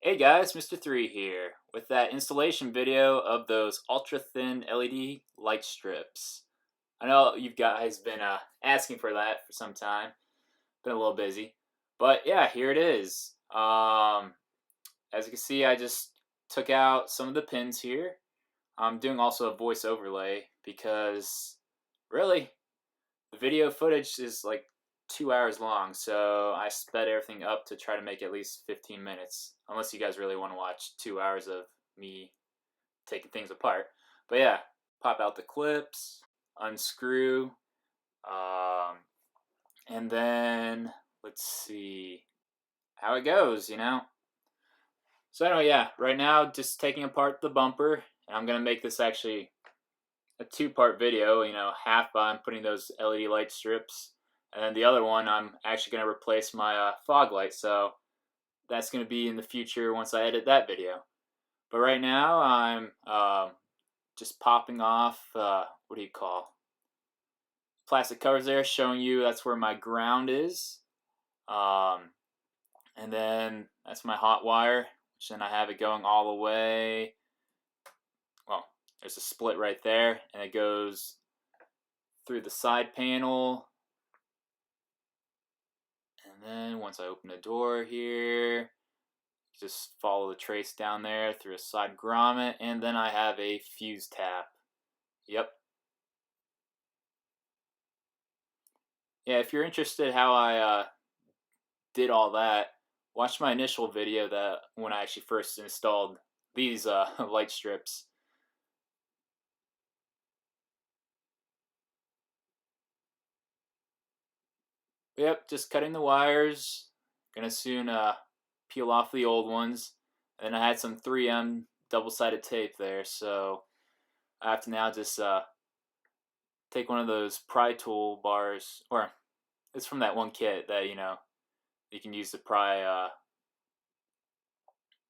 Hey guys, Mr.III here with that installation video of those ultra thin LED light strips. I know you guys been asking for that for some time. Been a little busy, but yeah, here it is. As you can see, I just took out some of the pins here. I'm doing also a voice overlay because really the video footage is like 2 hours long, so I sped everything up to try to make at least 15 minutes. Unless you guys really want to watch 2 hours of me taking things apart. But yeah, pop out the clips, unscrew, um, and then let's see how it goes. So anyway, yeah, right now just taking apart the bumper, and I'm gonna make this actually a two-part video. Half I'm putting those LED light strips, and then the other one I'm actually going to replace my fog light. So that's going to be in the future once I edit that video. But right now I'm just popping off what do you call plastic covers there, showing you that's where my ground is, um, and then that's my hot wire, which then I have it going all the way. Well, there's a split right there, and it goes through the side panel. And then once I open the door here, just follow the trace down there through a side grommet, and then I have a fuse tap. Yep. Yeah, if you're interested how I did all that, watch my initial video that when I actually first installed these light strips. Yep, just cutting the wires. Gonna soon peel off the old ones. And I had some 3M double-sided tape there, so I have to now just take one of those pry tool bars, or it's from that one kit that you can use to pry.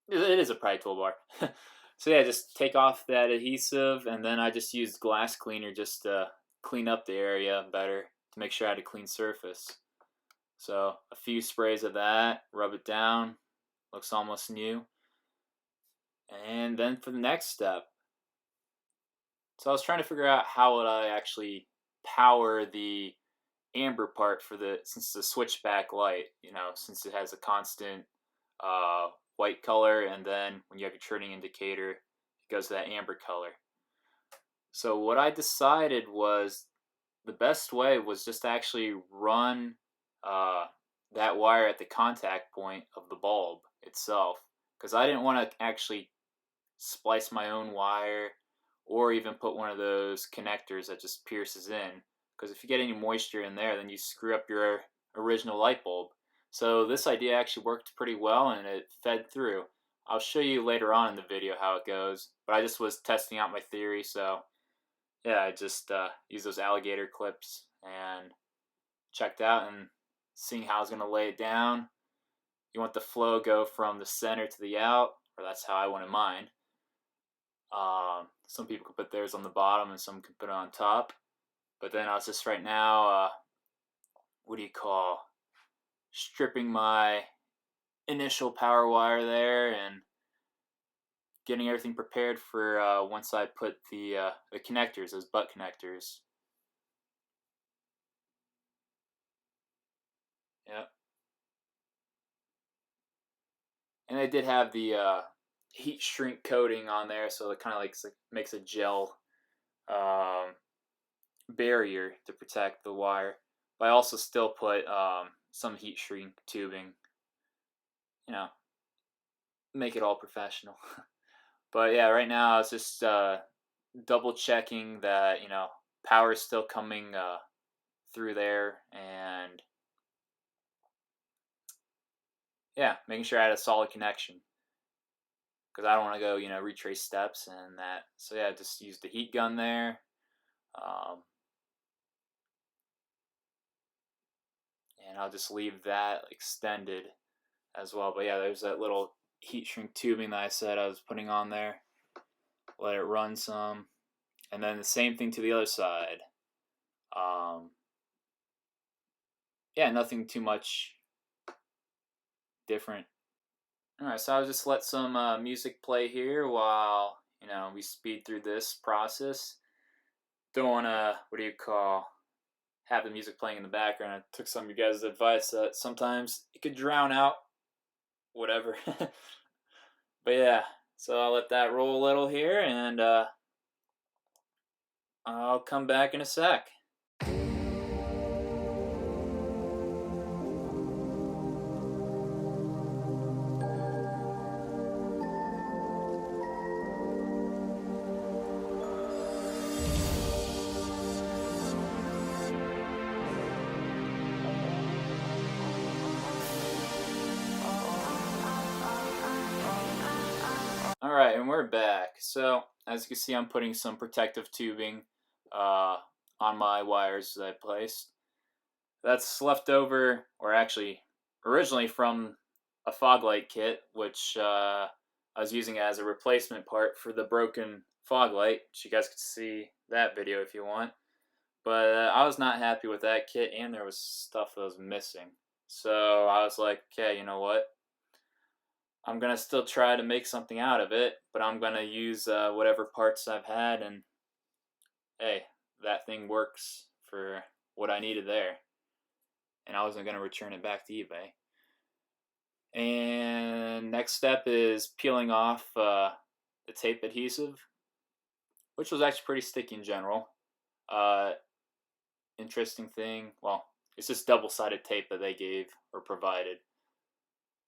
It is a pry tool bar. So yeah, just take off that adhesive, and then I just used glass cleaner just to clean up the area better to make sure I had a clean surface. So a few sprays of that, rub it down, looks almost new. And then for the next step, so I was trying to figure out how would I actually power the amber part since the switchback light, since it has a constant white color, and then when you have your turning indicator, it goes to that amber color. So what I decided was the best way was just to actually run that wire at the contact point of the bulb itself, because I didn't want to actually splice my own wire or even put one of those connectors that just pierces in, because if you get any moisture in there, then you screw up your original light bulb. So this idea actually worked pretty well, and it fed through. I'll show you later on in the video how it goes, but I just was testing out my theory. So yeah, I just used those alligator clips and checked out and seeing how I was going to lay it down. You want the flow go from the center to the out, or that's how I wanted mine. Some people can put theirs on the bottom and some can put it on top. But then I was just right now, stripping my initial power wire there and getting everything prepared for once I put the connectors, those butt connectors. Yep. And they did have the heat shrink coating on there, so it kind of like makes a gel barrier to protect the wire. But I also still put some heat shrink tubing, make it all professional. But yeah, right now I was just double checking that power is still coming through there, and yeah, making sure I had a solid connection, because I don't want to go retrace steps and that. So yeah, just use the heat gun there. And I'll just leave that extended as well. But yeah, there's that little heat shrink tubing that I said I was putting on there. Let it run some, and then the same thing to the other side. Yeah, nothing too much different. Alright, so I'll just let some music play here while, we speed through this process. Don't want to, what do you call, have the music playing in the background. I took some of you guys' advice that sometimes it could drown out whatever. But yeah, so I'll let that roll a little here, and I'll come back in a sec. Alright, and we're back. So, as you can see, I'm putting some protective tubing on my wires that I placed. That's left over, or actually originally from a fog light kit, which I was using as a replacement part for the broken fog light. Which you guys could see that video if you want. But I was not happy with that kit, and there was stuff that was missing. So I was like, okay, you know what? I'm gonna still try to make something out of it, but I'm gonna use whatever parts I've had, and hey, that thing works for what I needed there. And I wasn't gonna return it back to eBay. And next step is peeling off the tape adhesive, which was actually pretty sticky in general. Interesting thing, well, it's just double-sided tape that they gave or provided.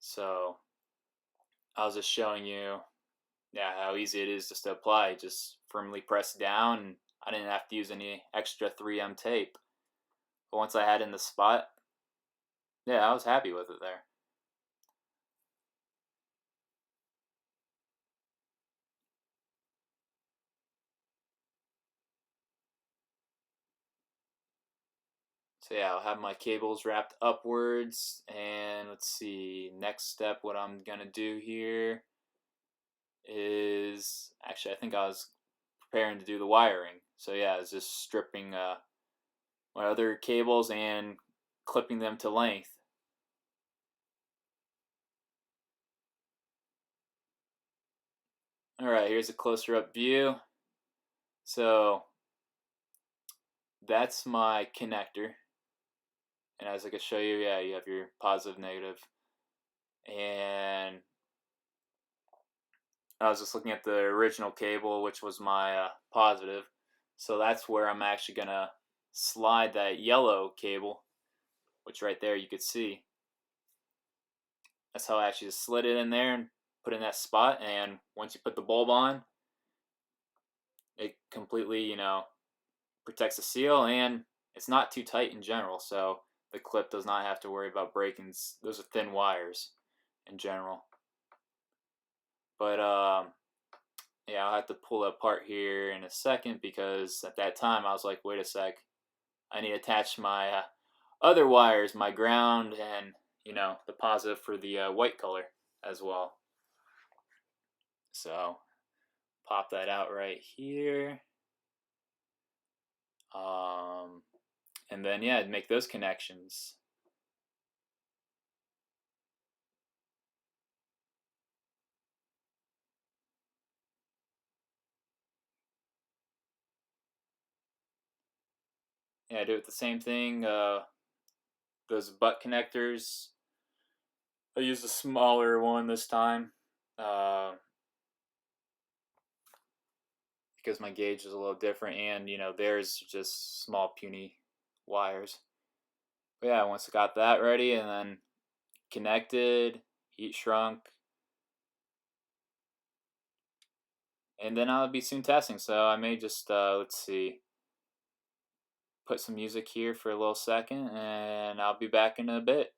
So I was just showing you, yeah, how easy it is just to apply. Just firmly press down, and I didn't have to use any extra 3M tape. But once I had in the spot, yeah, I was happy with it there. So yeah, I'll have my cables wrapped upwards, and let's see, next step, what I'm gonna do here is, actually, I think I was preparing to do the wiring. So yeah, I was just stripping my other cables and clipping them to length. Alright, here's a closer up view. So that's my connector. And as I can show you, yeah, you have your positive, negative. And I was just looking at the original cable, which was my positive. So that's where I'm actually going to slide that yellow cable, which right there you could see. That's how I actually just slid it in there and put in that spot. And once you put the bulb on, it completely, protects the seal, and it's not too tight in general. So the clip does not have to worry about breaking. Those are thin wires in general. But yeah, I'll have to pull it apart here in a second, because at that time I was like, wait a sec, I need to attach my other wires, my ground, and the positive for the white color as well. So pop that out right here. And then yeah, make those connections. Yeah, do it the same thing. Those butt connectors, I used a smaller one this time because my gauge is a little different, and theirs just small puny wires. But yeah, once I got that ready and then connected, heat shrunk, and then I'll be soon testing. So I may just let's see, put some music here for a little second, and I'll be back in a bit.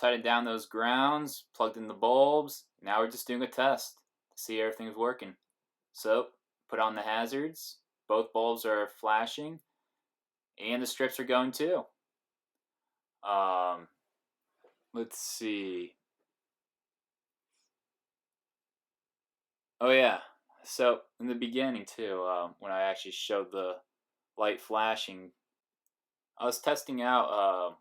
tightened down those grounds, plugged in the bulbs. Now we're just doing a test to see everything's working. So, put on the hazards. Both bulbs are flashing, and the strips are going too. Let's see. Oh yeah. So in the beginning too, when I actually showed the light flashing, I was testing out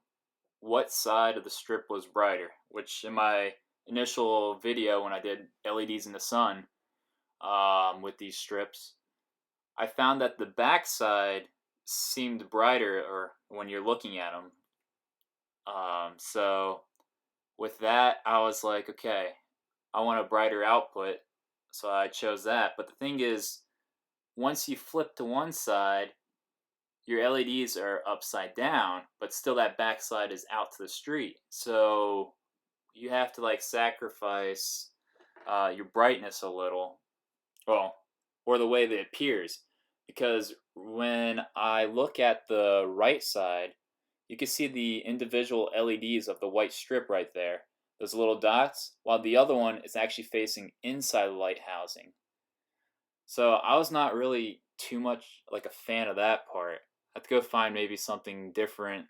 what side of the strip was brighter. Which in my initial video when I did LEDs in the sun with these strips, I found that the back side seemed brighter, or when you're looking at them. So with that, I was like, okay, I want a brighter output, so I chose that. But the thing is, once you flip to one side, your LEDs are upside down, but still that back side is out to the street. So you have to like sacrifice your brightness a little, well, or the way that it appears. Because when I look at the right side, you can see the individual LEDs of the white strip right there, those little dots, while the other one is actually facing inside the light housing. So I was not really too much like a fan of that part. I have to go find maybe something different.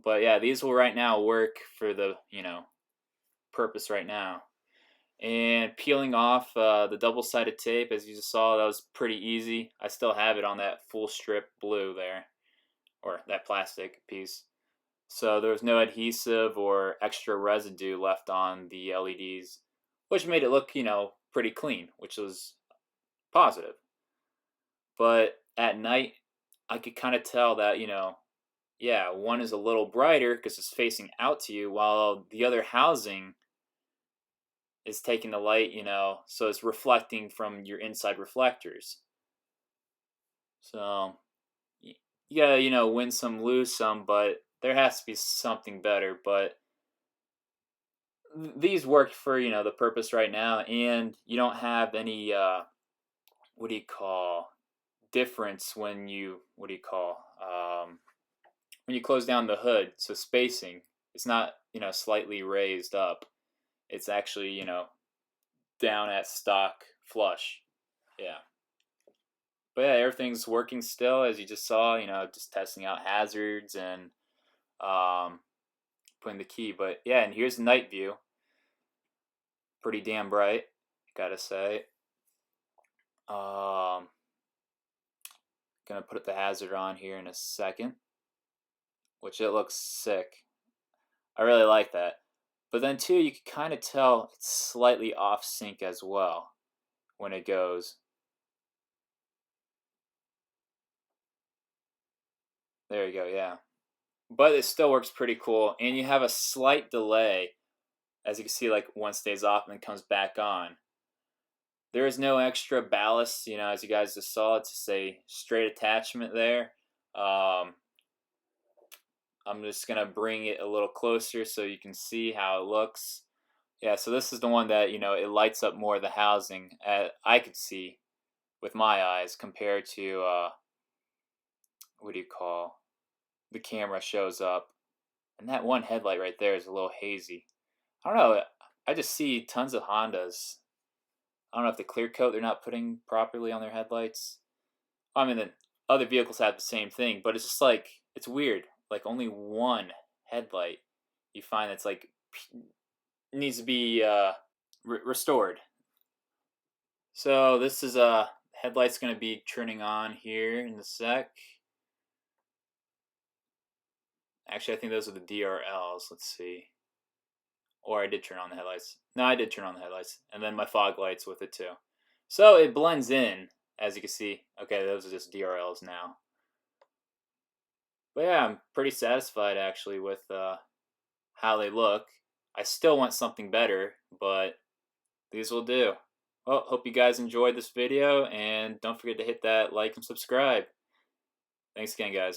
But yeah, these will right now work for the, purpose right now. And peeling off the double-sided tape, as you just saw, that was pretty easy. I still have it on that full strip blue there, or that plastic piece. So there was no adhesive or extra residue left on the LEDs, which made it look, pretty clean, which was positive. But at night, I could kind of tell that, yeah, one is a little brighter because it's facing out to you, while the other housing is taking the light, so it's reflecting from your inside reflectors. So you gotta, win some, lose some, but there has to be something better. But these work for, the purpose right now, and you don't have any, what do you call, difference when you, when you close down the hood, so spacing, it's not, slightly raised up. It's actually, down at stock flush. Yeah. But yeah, everything's working still, as you just saw, just testing out hazards and putting the key. But yeah, and here's the night view. Pretty damn bright, gotta say. Gonna put the hazard on here in a second, which it looks sick. I really like that. But then too, you can kind of tell it's slightly off sync as well when it goes. There you go, yeah. But it still works pretty cool, and you have a slight delay, as you can see, like one stays off and then comes back on. There is no extra ballast, as you guys just saw. It's just a straight attachment there. I'm just gonna bring it a little closer so you can see how it looks. Yeah, so this is the one that, it lights up more of the housing, I could see with my eyes, compared to, what do you call, the camera shows up. And that one headlight right there is a little hazy. I don't know, I just see tons of Hondas. I don't know if the clear coat they're not putting properly on their headlights. I mean, the other vehicles have the same thing, but it's just like, it's weird. Like, only one headlight you find that's like, needs to be restored. So this is headlight's going to be turning on here in a sec. Actually, I think those are the DRLs. Let's see. Or I did turn on the headlights. No, I did turn on the headlights. And then my fog lights with it too. So it blends in, as you can see. Okay, those are just DRLs now. But yeah, I'm pretty satisfied actually with how they look. I still want something better, but these will do. Well, hope you guys enjoyed this video, and don't forget to hit that like and subscribe. Thanks again, guys.